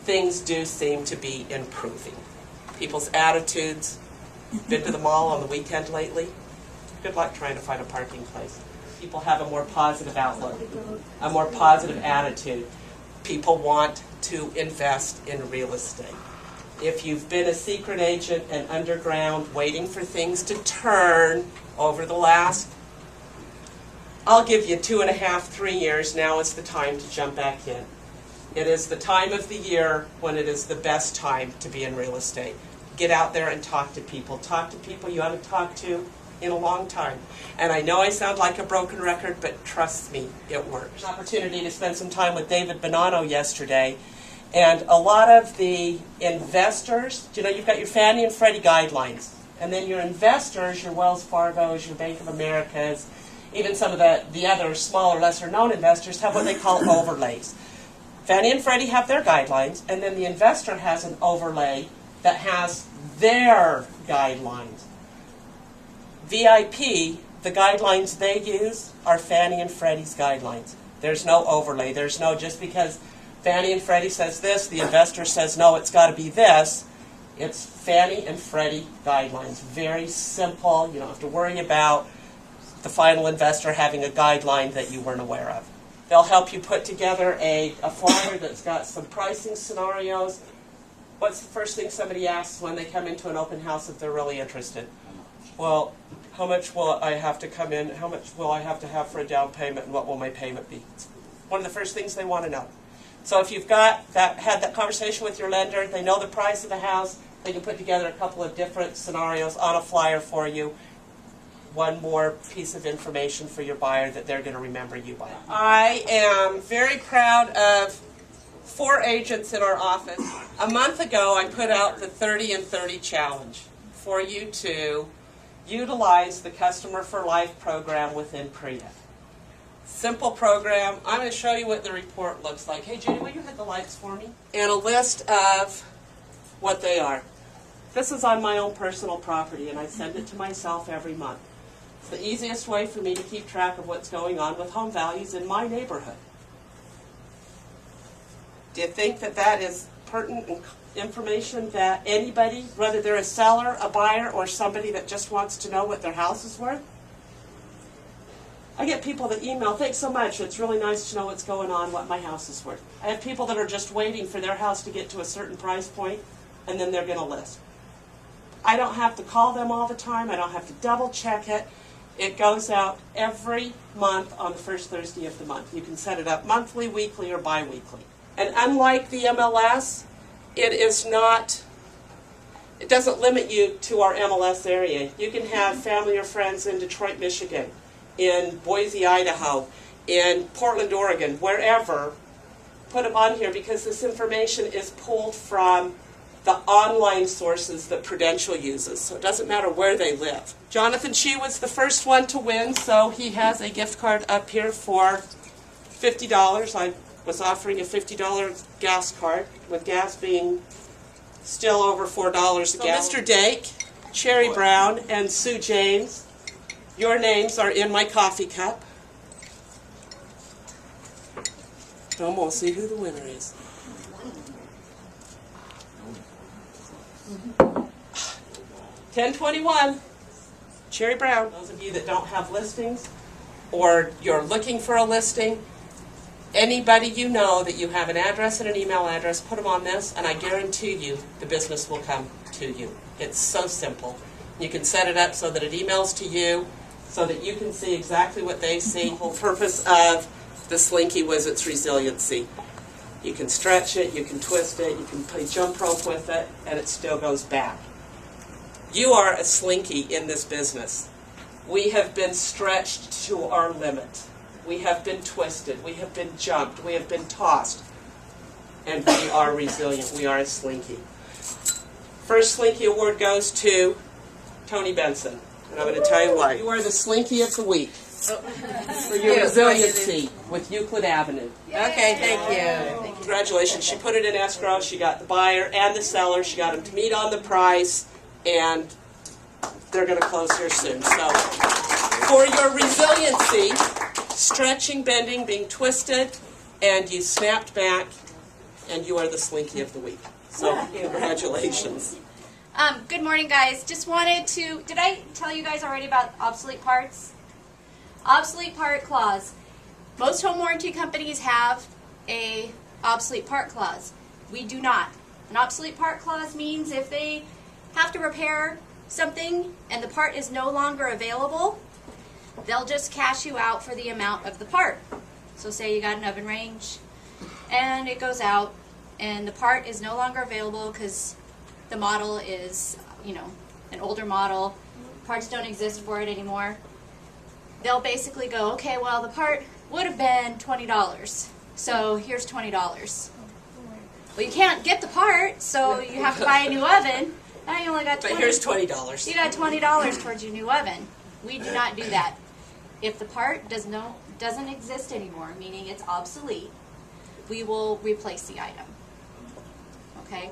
things do seem to be improving. People's attitudes. Been to the mall on the weekend lately? Good luck trying to find a parking place. People have a more positive outlook, a more positive attitude. People want to invest in real estate. If you've been a secret agent and underground waiting for things to turn over the last, I'll give you 2.5, 3 years, now is the time to jump back in. It is the time of the year when it is the best time to be in real estate. Get out there and talk to people. Talk to people you haven't talked to in a long time. And I know I sound like a broken record, but trust me, it works. Opportunity to spend some time with David Bonanno yesterday. And a lot of the investors, you know, you've got your Fannie and Freddie guidelines. And then your investors, your Wells Fargo's, your Bank of America's, even some of the other smaller, lesser known investors have what they call overlays. Fannie and Freddie have their guidelines, and then the investor has an overlay that has their guidelines. VIP, the guidelines they use are Fannie and Freddie's guidelines. There's no overlay. There's no just because Fannie and Freddie says this, the investor says no, it's got to be this. It's Fannie and Freddie guidelines. Very simple. You don't have to worry about the final investor having a guideline that you weren't aware of. They'll help you put together a flyer that's got some pricing scenarios. What's the first thing somebody asks when they come into an open house if they're really interested? Well, how much will I have to come in? How much will I have to have for a down payment, and what will my payment be? It's one of the first things they want to know. So if you've got that, had that conversation with your lender, they know the price of the house, they can put together a couple of different scenarios on a flyer for you. One more piece of information for your buyer that they're going to remember you by. I am very proud of 4 agents in our office. A month ago, I put out the 30 and 30 challenge for you to utilize the Customer for Life program within PRIA. Simple program. I'm going to show you what the report looks like. Hey, Judy, will you hit the lights for me? And a list of what they are. This is on my own personal property, and I send it to myself every month. It's the easiest way for me to keep track of what's going on with home values in my neighborhood. Do you think that that is pertinent information that anybody, whether they're a seller, a buyer, or somebody that just wants to know what their house is worth? I get people that email, thanks so much, it's really nice to know what's going on, what my house is worth. I have people that are just waiting for their house to get to a certain price point, and then they're going to list. I don't have to call them all the time, I don't have to double check it. It goes out every month on the first Thursday of the month. You can set it up monthly, weekly, or bi-weekly. And unlike the MLS, it doesn't limit you to our MLS area. You can have family or friends in Detroit, Michigan, in Boise, Idaho, in Portland, Oregon, wherever. Put them on here because this information is pulled from the online sources that Prudential uses, so it doesn't matter where they live. Jonathan Shee was the first one to win, so he has a gift card up here for $50. I was offering a $50 gas card, with gas being still over $4 a gallon. So Mr. Dake, Cherry Brown, and Sue James, your names are in my coffee cup. Don't we'll see who the winner is. 1021, Cherry Brown. Those of you that don't have listings, or you're looking for a listing, anybody you know that you have an address and an email address, put them on this, and I guarantee you the business will come to you. It's so simple. You can set it up so that it emails to you, so that you can see exactly what they see. The whole purpose of the Slinky was its resiliency. You can stretch it, you can twist it, you can play jump rope with it, and it still goes back. You are a Slinky in this business. We have been stretched to our limit. We have been twisted. We have been jumped. We have been tossed. And we are resilient. We are a Slinky. First Slinky Award goes to Toni Benson. And I'm going to tell you why. You are the Slinky of the week. For your resiliency with Euclid Avenue. Okay, thank you. Congratulations. She put it in escrow. She got the buyer and the seller. She got them to meet on the price. And they're going to close here soon. So, for your resiliency, stretching, bending, being twisted, and you snapped back, And you are the Slinky of the week. So congratulations. Good morning, guys. Just wanted to, did I tell you guys already about obsolete parts? Obsolete part clause. Most home warranty companies have a obsolete part clause. We do not. An obsolete part clause means if they have to repair something and the part is no longer available, they'll just cash you out for the amount of the part. So say you got an oven range and it goes out and the part is no longer available because the model is, you know, an older model, parts don't exist for it anymore. They'll basically go, okay, well, the part would have been $20, so here's $20. Well, you can't get the part, so you have to buy a new oven. Now you only got $20. But here's $20. You got $20 towards your new oven. We do not do that. If the part doesn't exist anymore, meaning it's obsolete, we will replace the item. Okay?